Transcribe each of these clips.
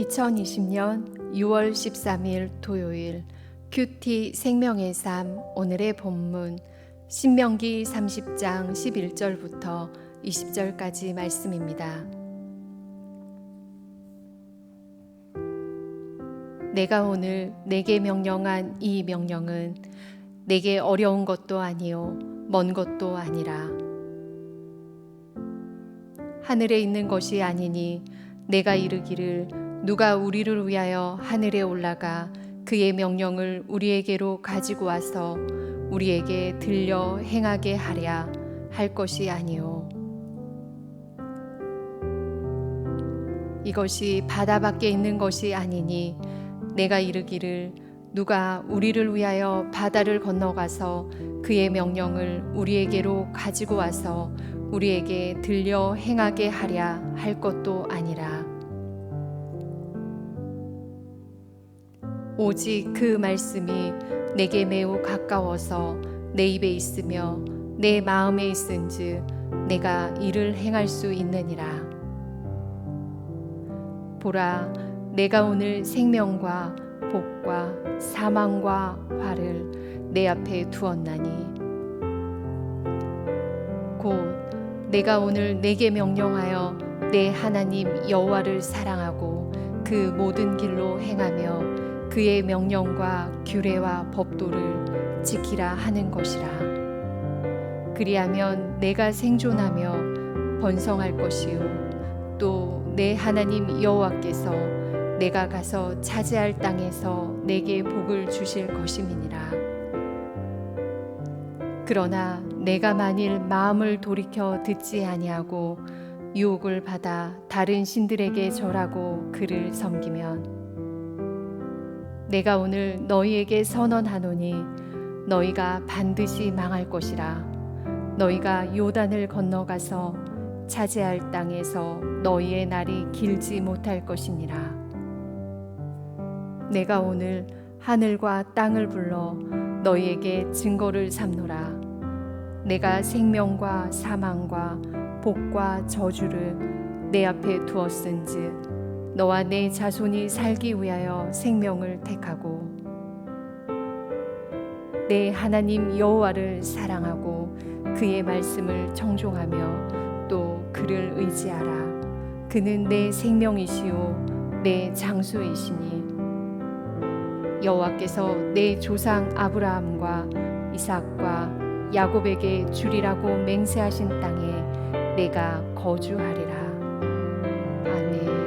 2020년 6월 13일 토요일 큐티 생명의 삶 오늘의 본문 신명기 30장 11절부터 20절까지 말씀입니다. 내가 오늘 내게 명령한 이 명령은 내게 어려운 것도 아니요 먼 것도 아니라 하늘에 있는 것이 아니니 내가 이르기를 누가 우리를 위하여 하늘에 올라가 그의 명령을 우리에게로 가지고 와서 우리에게 들려 행하게 하랴 할 것이 아니요 이것이 바다 밖에 있는 것이 아니니 내가 이르기를 누가 우리를 위하여 바다를 건너가서 그의 명령을 우리에게로 가지고 와서 우리에게 들려 행하게 하랴 할 것도 아니라 오직 그 말씀이 내게 매우 가까워서 내 입에 있으며 내 마음에 있은즉 내가 이를 행할 수 있느니라. 보라, 내가 오늘 생명과 복과 사망과 화를 내 앞에 두었나니 곧 내가 오늘 내게 명령하여 내 하나님 여호와를 사랑하고 그 모든 길로 행하며 그의 명령과 규례와 법도를 지키라 하는 것이라. 그리하면 내가 생존하며 번성할 것이요 또 내 하나님 여호와께서 내가 가서 차지할 땅에서 내게 복을 주실 것임이니라. 그러나 내가 만일 마음을 돌이켜 듣지 아니하고 유혹을 받아 다른 신들에게 절하고 그를 섬기면 내가 오늘 너희에게 선언하노니 너희가 반드시 망할 것이라. 너희가 요단을 건너가서 차지할 땅에서 너희의 날이 길지 못할 것이니라. 내가 오늘 하늘과 땅을 불러 너희에게 증거를 삼노라. 내가 생명과 사망과 복과 저주를 내 앞에 두었은즉 너와 내 자손이 살기 위하여 생명을 택하고 내 하나님 여호와를 사랑하고 그의 말씀을 청종하며 또 그를 의지하라. 그는 내 생명이시요 내 장수이시니 여호와께서 내 조상 아브라함과 이삭과 야곱에게 주리라고 맹세하신 땅에 내가 거주하리라. 아멘.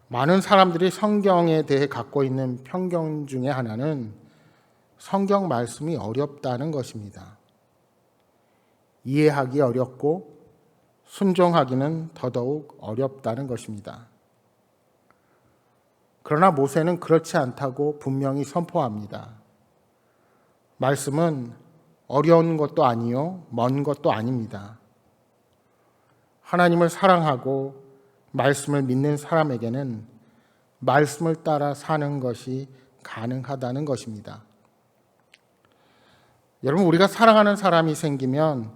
많은 사람들이 성경에 대해 갖고 있는 편견 중에 하나는 성경 말씀이 어렵다는 것입니다. 이해하기 어렵고 순종하기는 더더욱 어렵다는 것입니다. 그러나 모세는 그렇지 않다고 분명히 선포합니다. 말씀은 어려운 것도 아니요 먼 것도 아닙니다. 하나님을 사랑하고 말씀을 믿는 사람에게는 말씀을 따라 사는 것이 가능하다는 것입니다. 여러분, 우리가 사랑하는 사람이 생기면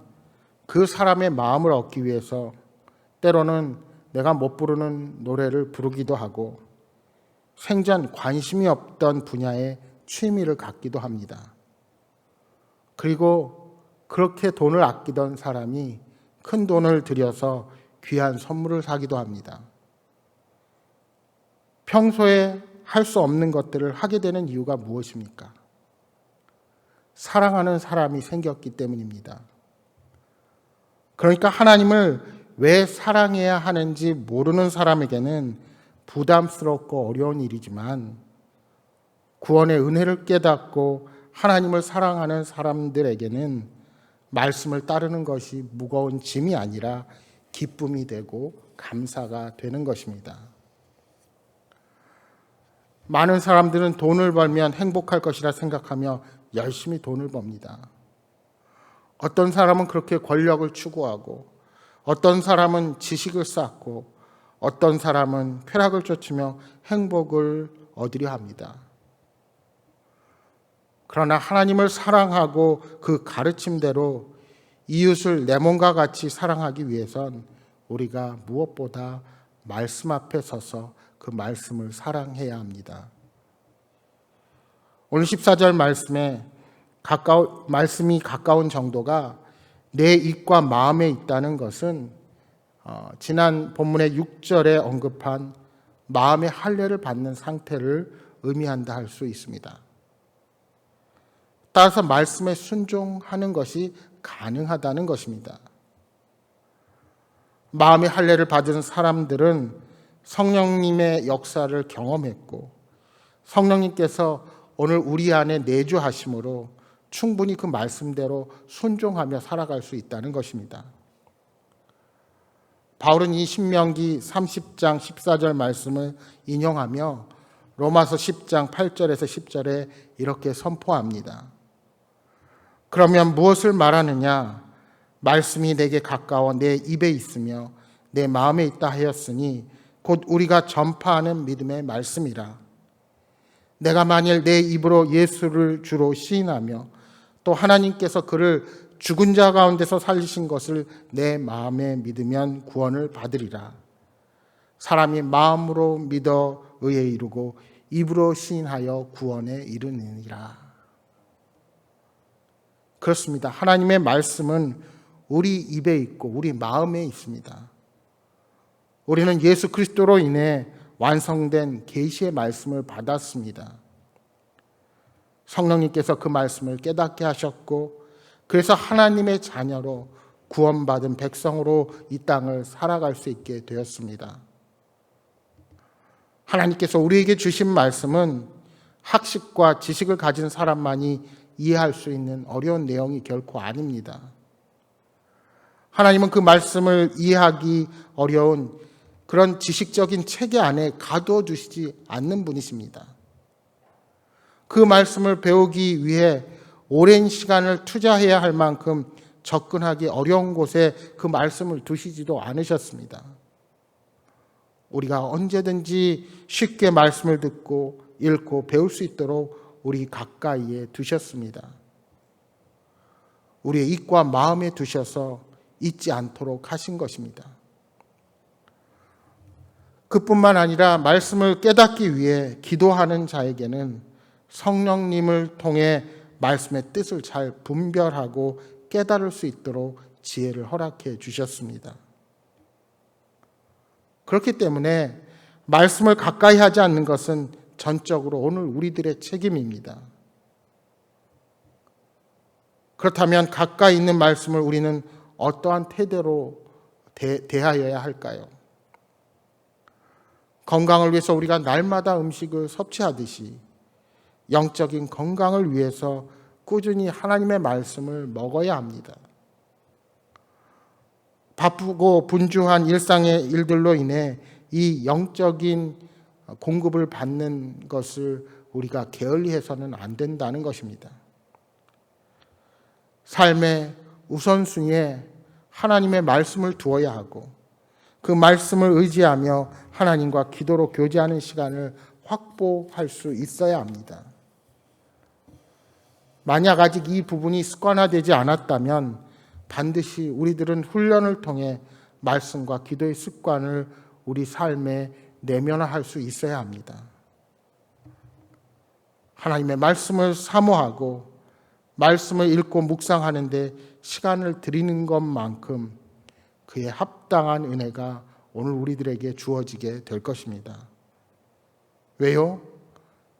그 사람의 마음을 얻기 위해서 때로는 내가 못 부르는 노래를 부르기도 하고 생전 관심이 없던 분야에 취미를 갖기도 합니다. 그리고 그렇게 돈을 아끼던 사람이 큰 돈을 들여서 귀한 선물을 사기도 합니다. 평소에 할 수 없는 것들을 하게 되는 이유가 무엇입니까? 사랑하는 사람이 생겼기 때문입니다. 그러니까 하나님을 왜 사랑해야 하는지 모르는 사람에게는 부담스럽고 어려운 일이지만 구원의 은혜를 깨닫고 하나님을 사랑하는 사람들에게는 말씀을 따르는 것이 무거운 짐이 아니라 기쁨이 되고 감사가 되는 것입니다. 많은 사람들은 돈을 벌면 행복할 것이라 생각하며 열심히 돈을 법니다. 어떤 사람은 그렇게 권력을 추구하고 어떤 사람은 지식을 쌓고 어떤 사람은 쾌락을 쫓으며 행복을 얻으려 합니다. 그러나 하나님을 사랑하고 그 가르침대로 이웃을 내 몸과 같이 사랑하기 위해선 우리가 무엇보다 말씀 앞에 서서 그 말씀을 사랑해야 합니다. 오늘 14절 말씀이 가까운 정도가 내 입과 마음에 있다는 것은 지난 본문의 6절에 언급한 마음의 할례를 받는 상태를 의미한다 할 수 있습니다. 따라서 말씀에 순종하는 것이 가능하다는 것입니다. 마음의 할례를 받은 사람들은 성령님의 역사를 경험했고 성령님께서 오늘 우리 안에 내주하심으로 충분히 그 말씀대로 순종하며 살아갈 수 있다는 것입니다. 바울은 이 신명기 30장 14절 말씀을 인용하며 로마서 10장 8절에서 10절에 이렇게 선포합니다. 그러면 무엇을 말하느냐? 말씀이 내게 가까워 내 입에 있으며 내 마음에 있다 하였으니 곧 우리가 전파하는 믿음의 말씀이라. 내가 만일 내 입으로 예수를 주로 시인하며 또 하나님께서 그를 죽은 자 가운데서 살리신 것을 내 마음에 믿으면 구원을 받으리라. 사람이 마음으로 믿어 의에 이르고 입으로 시인하여 구원에 이르느니라. 그렇습니다. 하나님의 말씀은 우리 입에 있고 우리 마음에 있습니다. 우리는 예수 그리스도로 인해 완성된 계시의 말씀을 받았습니다. 성령님께서 그 말씀을 깨닫게 하셨고 그래서 하나님의 자녀로 구원받은 백성으로 이 땅을 살아갈 수 있게 되었습니다. 하나님께서 우리에게 주신 말씀은 학식과 지식을 가진 사람만이 이해할 수 있는 어려운 내용이 결코 아닙니다. 하나님은 그 말씀을 이해하기 어려운 그런 지식적인 체계 안에 가두어 두시지 않는 분이십니다. 그 말씀을 배우기 위해 오랜 시간을 투자해야 할 만큼 접근하기 어려운 곳에 그 말씀을 두시지도 않으셨습니다. 우리가 언제든지 쉽게 말씀을 듣고 읽고 배울 수 있도록 우리 가까이에 두셨습니다. 우리의 입과 마음에 두셔서 잊지 않도록 하신 것입니다. 그뿐만 아니라 말씀을 깨닫기 위해 기도하는 자에게는 성령님을 통해 말씀의 뜻을 잘 분별하고 깨달을 수 있도록 지혜를 허락해 주셨습니다. 그렇기 때문에 말씀을 가까이 하지 않는 것은 전적으로 오늘 우리들의 책임입니다. 그렇다면 가까이 있는 말씀을 우리는 어떠한 태도로 대하여야 할까요? 건강을 위해서 우리가 날마다 음식을 섭취하듯이 영적인 건강을 위해서 꾸준히 하나님의 말씀을 먹어야 합니다. 바쁘고 분주한 일상의 일들로 인해 이 영적인 공급을 받는 것을 우리가 게을리해서는 안 된다는 것입니다. 삶의 우선순위에 하나님의 말씀을 두어야 하고 그 말씀을 의지하며 하나님과 기도로 교제하는 시간을 확보할 수 있어야 합니다. 만약 아직 이 부분이 습관화되지 않았다면 반드시 우리들은 훈련을 통해 말씀과 기도의 습관을 우리 삶에 내면화할 수 있어야 합니다. 하나님의 말씀을 사모하고 말씀을 읽고 묵상하는 데 시간을 드리는 것만큼 그의 합당한 은혜가 오늘 우리들에게 주어지게 될 것입니다. 왜요?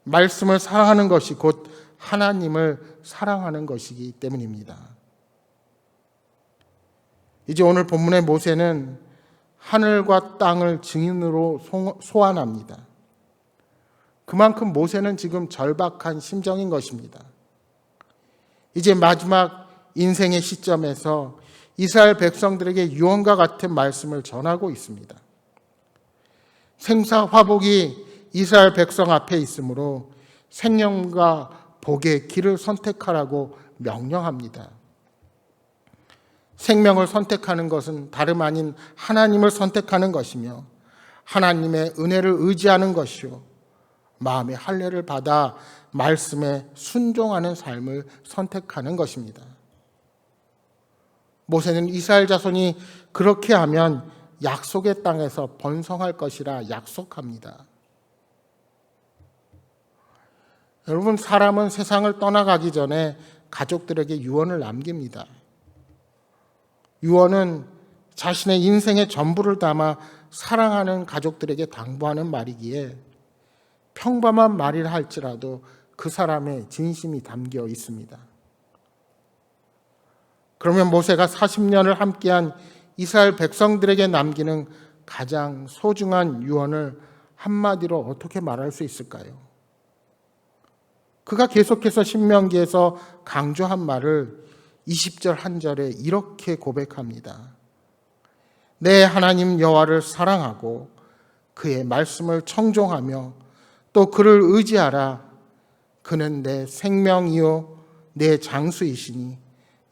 말씀을 사랑하는 것이 곧 하나님을 사랑하는 것이기 때문입니다. 이제 오늘 본문의 모세는 하늘과 땅을 증인으로 소환합니다. 그만큼 모세는 지금 절박한 심정인 것입니다. 이제 마지막 인생의 시점에서 이스라엘 백성들에게 유언과 같은 말씀을 전하고 있습니다. 생사화복이 이스라엘 백성 앞에 있으므로 생명과 복의 길을 선택하라고 명령합니다. 생명을 선택하는 것은 다름 아닌 하나님을 선택하는 것이며 하나님의 은혜를 의지하는 것이요 마음의 할례를 받아 말씀에 순종하는 삶을 선택하는 것입니다. 모세는 이스라엘 자손이 그렇게 하면 약속의 땅에서 번성할 것이라 약속합니다. 여러분, 사람은 세상을 떠나가기 전에 가족들에게 유언을 남깁니다. 유언은 자신의 인생의 전부를 담아 사랑하는 가족들에게 당부하는 말이기에 평범한 말이라 할지라도 그 사람의 진심이 담겨 있습니다. 그러면 모세가 40년을 함께한 이스라엘 백성들에게 남기는 가장 소중한 유언을 한마디로 어떻게 말할 수 있을까요? 그가 계속해서 신명기에서 강조한 말을 20절 한 절에 이렇게 고백합니다. 내 하나님 여호와를 사랑하고 그의 말씀을 청종하며 또 그를 의지하라. 그는 내 생명이요 내 장수이시니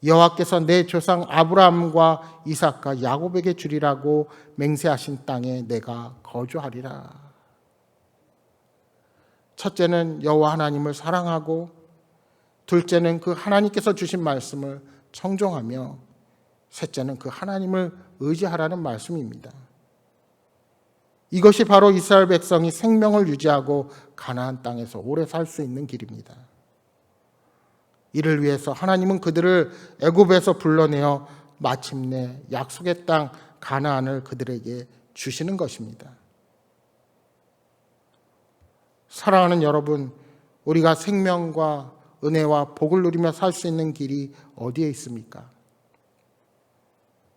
여호와께서 내 조상 아브라함과 이삭과 야곱에게 주리라고 맹세하신 땅에 내가 거주하리라. 첫째는 여호와 하나님을 사랑하고, 둘째는 그 하나님께서 주신 말씀을 청종하며, 셋째는 그 하나님을 의지하라는 말씀입니다. 이것이 바로 이스라엘 백성이 생명을 유지하고 가나안 땅에서 오래 살 수 있는 길입니다. 이를 위해서 하나님은 그들을 애굽에서 불러내어 마침내 약속의 땅 가나안을 그들에게 주시는 것입니다. 사랑하는 여러분, 우리가 생명과 은혜와 복을 누리며 살 수 있는 길이 어디에 있습니까?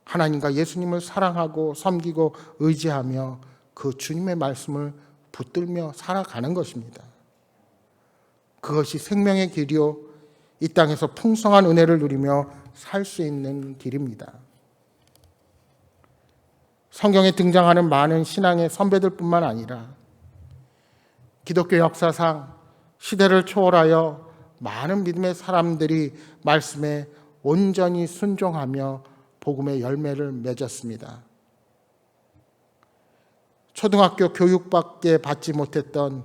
하나님과 예수님을 사랑하고 섬기고 의지하며 그 주님의 말씀을 붙들며 살아가는 것입니다. 그것이 생명의 길이요 이 땅에서 풍성한 은혜를 누리며 살 수 있는 길입니다. 성경에 등장하는 많은 신앙의 선배들뿐만 아니라 기독교 역사상 시대를 초월하여 많은 믿음의 사람들이 말씀에 온전히 순종하며 복음의 열매를 맺었습니다. 초등학교 교육밖에 받지 못했던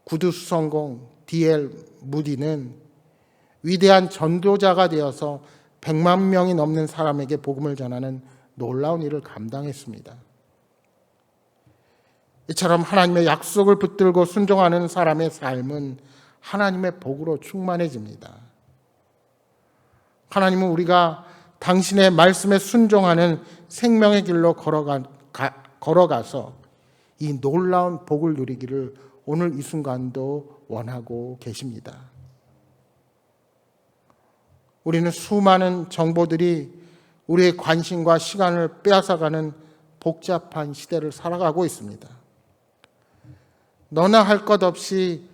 구두수성공 D.L. 무디는 위대한 전도자가 되어서 100만 명이 넘는 사람에게 복음을 전하는 놀라운 일을 감당했습니다. 이처럼 하나님의 약속을 붙들고 순종하는 사람의 삶은 하나님의 복으로 충만해집니다. 하나님은 우리가 당신의 말씀에 순종하는 생명의 길로 걸어가서 이 놀라운 복을 누리기를 오늘 이 순간도 원하고 계십니다. 우리는 수많은 정보들이 우리의 관심과 시간을 빼앗아가는 복잡한 시대를 살아가고 있습니다. 너나 할 것 없이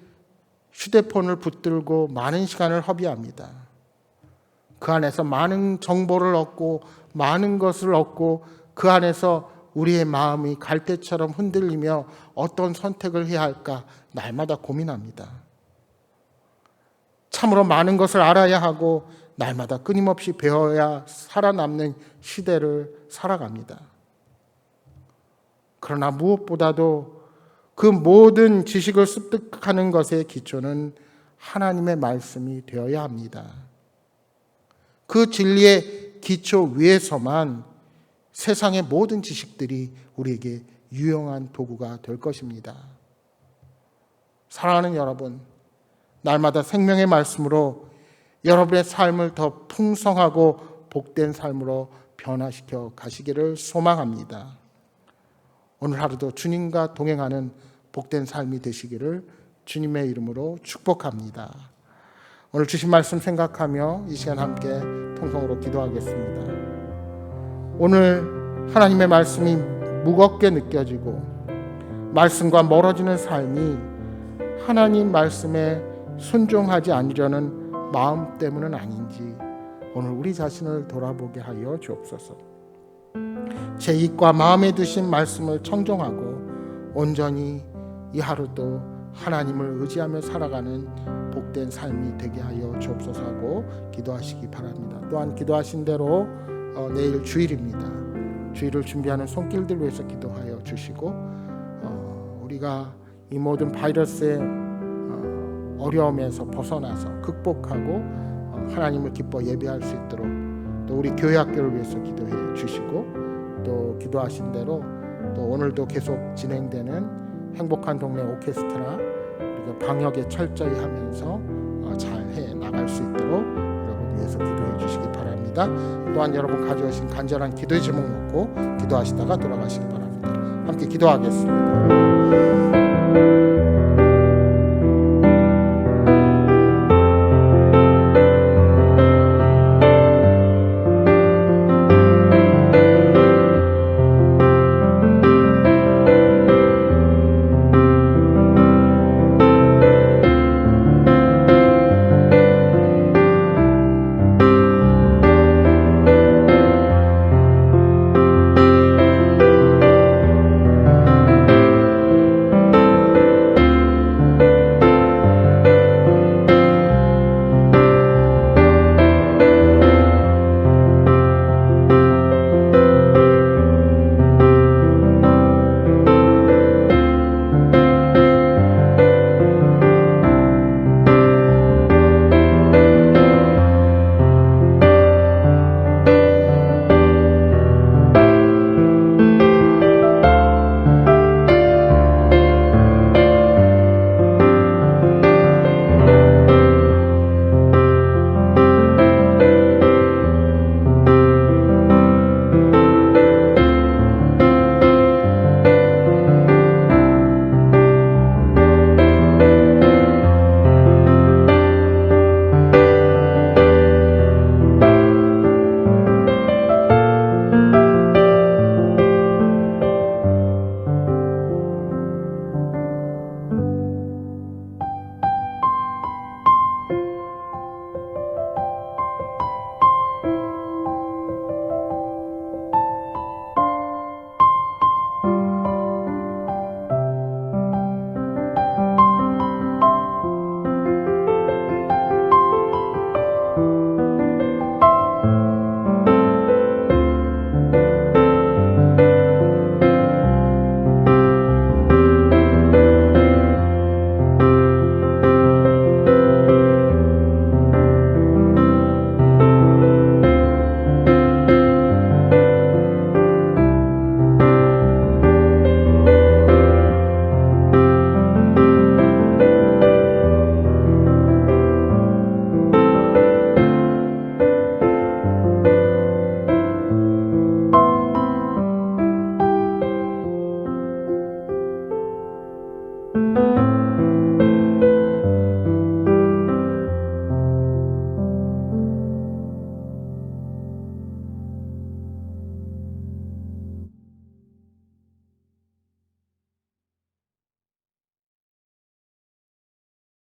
휴대폰을 붙들고 많은 시간을 허비합니다. 그 안에서 많은 정보를 얻고 많은 것을 얻고 그 안에서 우리의 마음이 갈대처럼 흔들리며 어떤 선택을 해야 할까 날마다 고민합니다. 참으로 많은 것을 알아야 하고 날마다 끊임없이 배워야 살아남는 시대를 살아갑니다. 그러나 무엇보다도 그 모든 지식을 습득하는 것의 기초는 하나님의 말씀이 되어야 합니다. 그 진리의 기초 위에서만 세상의 모든 지식들이 우리에게 유용한 도구가 될 것입니다. 사랑하는 여러분, 날마다 생명의 말씀으로 여러분의 삶을 더 풍성하고 복된 삶으로 변화시켜 가시기를 소망합니다. 오늘 하루도 주님과 동행하는 복된 삶이 되시기를 주님의 이름으로 축복합니다. 오늘 주신 말씀 생각하며 이 시간 함께 통성으로 기도하겠습니다. 오늘 하나님의 말씀이 무겁게 느껴지고 말씀과 멀어지는 삶이 하나님 말씀에 순종하지 않으려는 마음 때문은 아닌지 오늘 우리 자신을 돌아보게 하여 주옵소서. 제 입과 마음에 드신 말씀을 청종하고 온전히 이 하루도 하나님을 의지하며 살아가는 복된 삶이 되게 하여 주옵소서 하고 기도하시기 바랍니다. 또한 기도하신 대로 내일 주일입니다. 주일을 준비하는 손길들 위해서 기도하여 주시고 우리가 이 모든 바이러스의 어려움에서 벗어나서 극복하고 하나님을 기뻐 예배할 수 있도록 또 우리 교회 학교를 위해서 기도해 주시고 또 기도하신 대로 또 오늘도 계속 진행되는 행복한 동네 오케스트라 우리가 방역에 철저히 하면서 잘 해 나갈 수 있도록 여러분 위해서 기도해 주시기 바랍니다. 또한 여러분 가져오신 간절한 기도의 제목 놓고 기도하시다가 돌아가시기 바랍니다. 함께 기도하겠습니다.